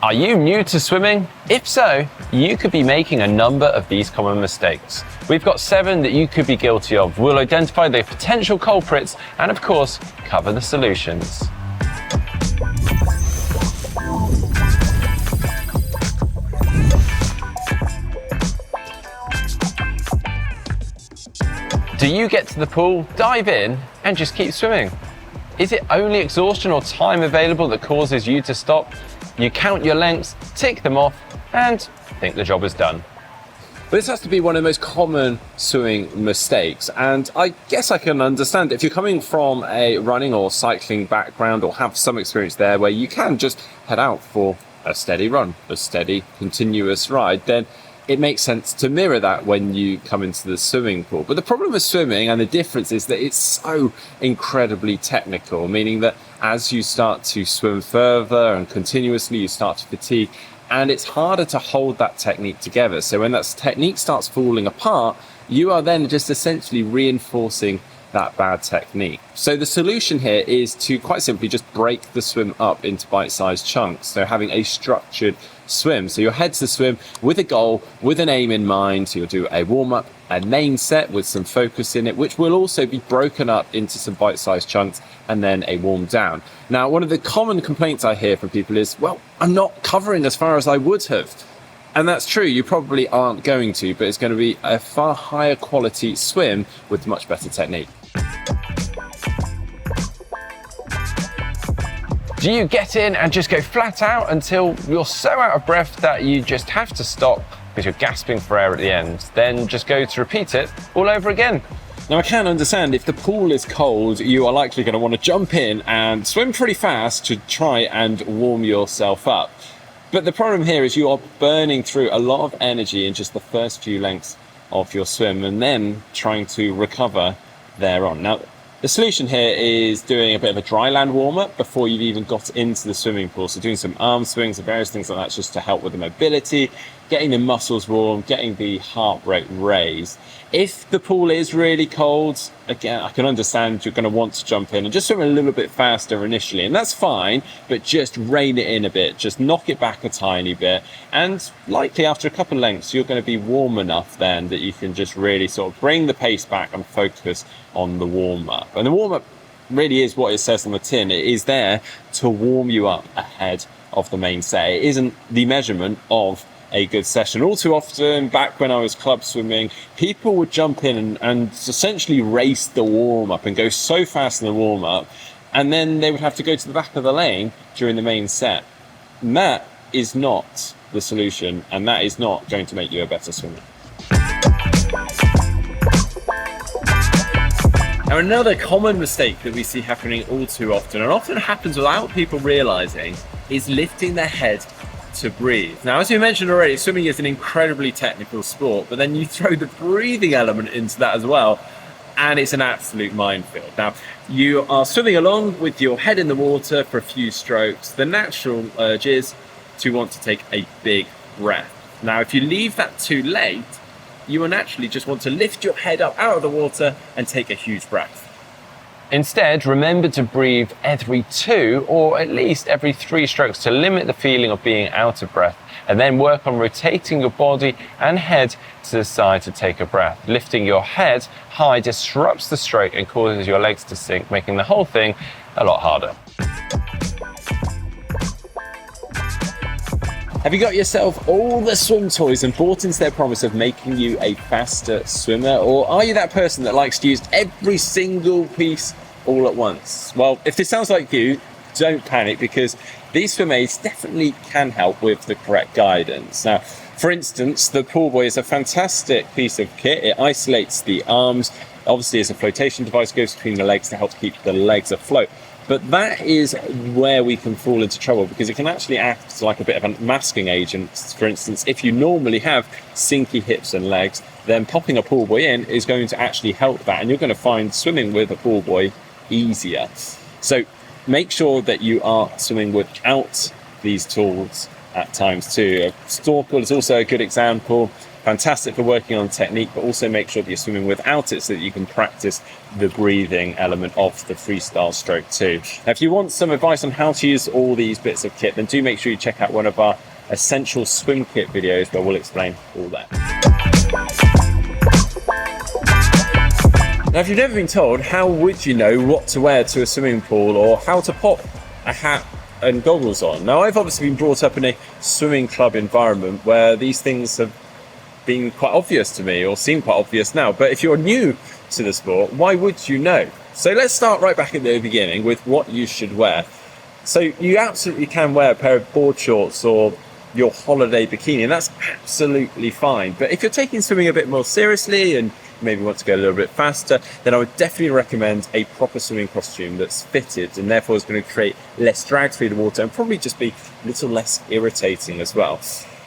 Are you new to swimming? If so, you could be making a number of these common mistakes. We've got 7 that you could be guilty of. We'll identify the potential culprits and, of course, cover the solutions. Do you get to the pool, dive in, and just keep swimming? Is it only exhaustion or time available that causes you to stop? You count your lengths, tick them off, and think the job is done. This has to be one of the most common swimming mistakes, and I guess I can understand if you're coming from a running or cycling background or have some experience there where you can just head out for a steady run, a steady, continuous ride, then it makes sense to mirror that when you come into the swimming pool. But the problem with swimming and the difference is that it's so incredibly technical, meaning that as you start to swim further and continuously, you start to fatigue, and it's harder to hold that technique together. So when that technique starts falling apart, you are then just essentially reinforcing that bad technique. So the solution here is to quite simply just break the swim up into bite-sized chunks. So having a structured swim. So your head's to swim with a goal, with an aim in mind. So you'll do a warm-up, a main set with some focus in it, which will also be broken up into some bite-sized chunks, and then a warm down. Now, one of the common complaints I hear from people is, well, I'm not covering as far as I would have. And that's true, you probably aren't going to, but it's going to be a far higher quality swim with much better technique. Do you get in and just go flat out until you're so out of breath that you just have to stop because you're gasping for air at the end? Then just go to repeat it all over again. Now, I can understand if the pool is cold, you are likely going to want to jump in and swim pretty fast to try and warm yourself up. But the problem here is you are burning through a lot of energy in just the first few lengths of your swim and then trying to recover thereon. Now, the solution here is doing a bit of a dry land warm-up before you've even got into the swimming pool. So doing some arm swings and various things like that just to help with the mobility, getting the muscles warm, getting the heart rate raised. If the pool is really cold, again, I can understand you're going to want to jump in and just swim a little bit faster initially, and that's fine, but just rein it in a bit, just knock it back a tiny bit, and likely after a couple of lengths, you're going to be warm enough then that you can just really sort of bring the pace back and focus on the warm-up. And the warm-up really is what it says on the tin. It is there to warm you up ahead of the main set. It isn't the measurement of a good session. All too often, back when I was club swimming, people would jump in and essentially race the warm-up and go so fast in the warm-up, and then they would have to go to the back of the lane during the main set. And that is not the solution, and that is not going to make you a better swimmer. Now, another common mistake that we see happening all too often, and often happens without people realizing, is lifting their head to breathe. Now, as we mentioned already, swimming is an incredibly technical sport, but then you throw the breathing element into that as well, and it's an absolute minefield. Now, you are swimming along with your head in the water for a few strokes. The natural urge is to want to take a big breath. Now, if you leave that too late, you will naturally just want to lift your head up out of the water and take a huge breath. Instead, remember to breathe every 2 or at least every 3 strokes to limit the feeling of being out of breath, and then work on rotating your body and head to the side to take a breath. Lifting your head high disrupts the stroke and causes your legs to sink, making the whole thing a lot harder. Have you got yourself all the swim toys and bought into their promise of making you a faster swimmer? Or are you that person that likes to use every single piece all at once? Well, if this sounds like you, don't panic, because these swim aids definitely can help with the correct guidance. Now, for instance, the Pool Buoy is a fantastic piece of kit. It isolates the arms, obviously as a flotation device, goes between the legs to help keep the legs afloat. But that is where we can fall into trouble, because it can actually act like a bit of a masking agent. For instance, if you normally have sinky hips and legs, then popping a pool buoy in is going to actually help that, and you're going to find swimming with a pool buoy easier. So make sure that you are swimming without these tools at times too. A snorkel is also a good example. Fantastic for working on technique, but also make sure that you're swimming without it so that you can practice the breathing element of the freestyle stroke too. Now, if you want some advice on how to use all these bits of kit, then do make sure you check out one of our essential swim kit videos where we'll explain all that. Now, if you've never been told, how would you know what to wear to a swimming pool or how to pop a hat and goggles on? Now, I've obviously been brought up in a swimming club environment where these things have been quite obvious to me, or seem quite obvious now. But if you're new to the sport, why would you know? So let's start right back at the beginning with what you should wear. So you absolutely can wear a pair of board shorts or your holiday bikini, and that's absolutely fine. But if you're taking swimming a bit more seriously and maybe want to go a little bit faster, then I would definitely recommend a proper swimming costume that's fitted and therefore is going to create less drag through the water and probably just be a little less irritating as well.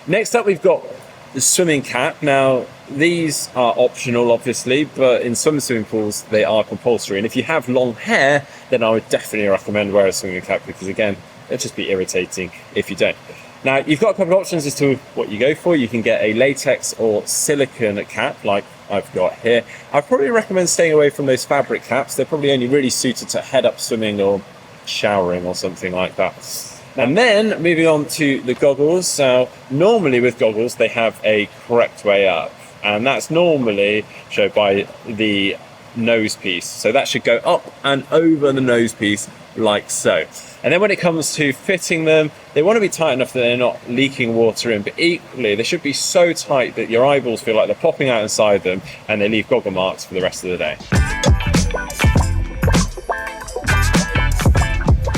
Next up, we've got the swimming cap. Now, these are optional, obviously, but in some swimming pools, they are compulsory. And if you have long hair, then I would definitely recommend wear a swimming cap because, again, it'll just be irritating if you don't. Now, you've got a couple of options as to what you go for. You can get a latex or silicone cap, like I've got here. I'd probably recommend staying away from those fabric caps. They're probably only really suited to head-up swimming or showering or something like that. And then moving on to the goggles. Now, normally with goggles, they have a correct way up, and that's normally shown by the nose piece. So that should go up and over the nose piece like so. And then when it comes to fitting them, they want to be tight enough that they're not leaking water in, but equally they should be so tight that your eyeballs feel like they're popping out inside them and they leave goggle marks for the rest of the day.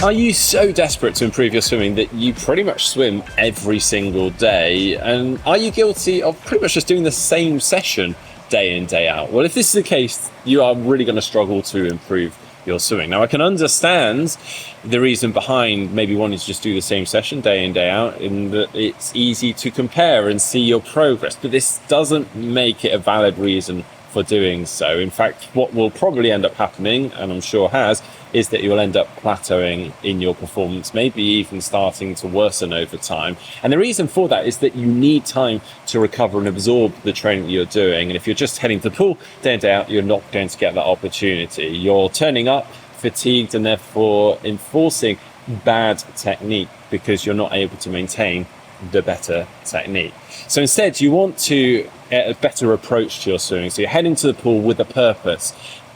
Are you so desperate to improve your swimming that you pretty much swim every single day? And are you guilty of pretty much just doing the same session day in, day out? Well, if this is the case, you are really going to struggle to improve your swimming. Now, I can understand the reason behind maybe wanting to just do the same session day in, day out, in that it's easy to compare and see your progress, but this doesn't make it a valid reason for doing so. In fact, what will probably end up happening, and I'm sure has, is that you'll end up plateauing in your performance, maybe even starting to worsen over time. And the reason for that is that you need time to recover and absorb the training that you're doing. And if you're just heading to the pool day in, day out, you're not going to get that opportunity. You're turning up fatigued and therefore enforcing bad technique because you're not able to maintain the better technique. So instead, you want to get a better approach to your swimming. So you're heading to the pool with a purpose.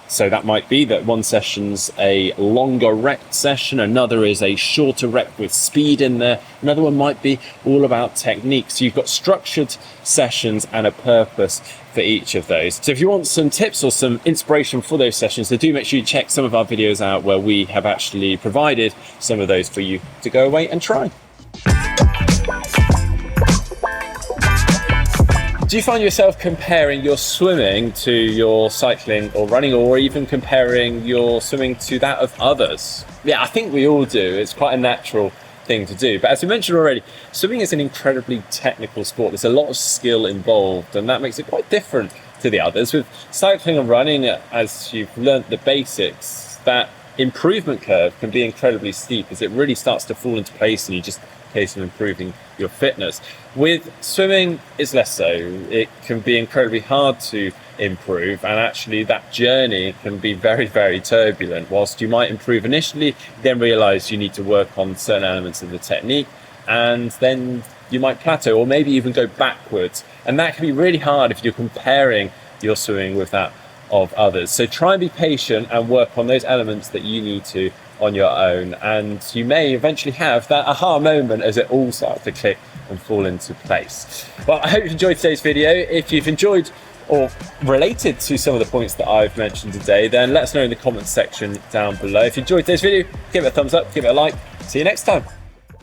So that might be that one session's a longer rep session, another is a shorter rep with speed in there, another one might be all about technique. So you've got structured sessions and a purpose for each of those. So if you want some tips or some inspiration for those sessions, then do make sure you check some of our videos out where we have actually provided some of those for you to go away and try. Do you find yourself comparing your swimming to your cycling or running, or even comparing your swimming to that of others? Yeah, I think we all do. It's quite a natural thing to do. But as we mentioned already, swimming is an incredibly technical sport. There's a lot of skill involved, and that makes it quite different to the others. With cycling and running, as you've learnt the basics, that improvement curve can be incredibly steep as it really starts to fall into place and you just case of improving your fitness. With swimming, it's less so. It can be incredibly hard to improve, and actually that journey can be very, very turbulent. Whilst you might improve initially, then realize you need to work on certain elements of the technique, and then you might plateau or maybe even go backwards. And that can be really hard if you're comparing your swimming with that of others. So try and be patient and work on those elements that you need to on your own, and you may eventually have that aha moment as it all starts to click and fall into place. Well, I hope you enjoyed today's video. If you've enjoyed or related to some of the points that I've mentioned today, then let us know in the comments section down below. If you enjoyed today's video, give it a thumbs up, give it a like. See you next time.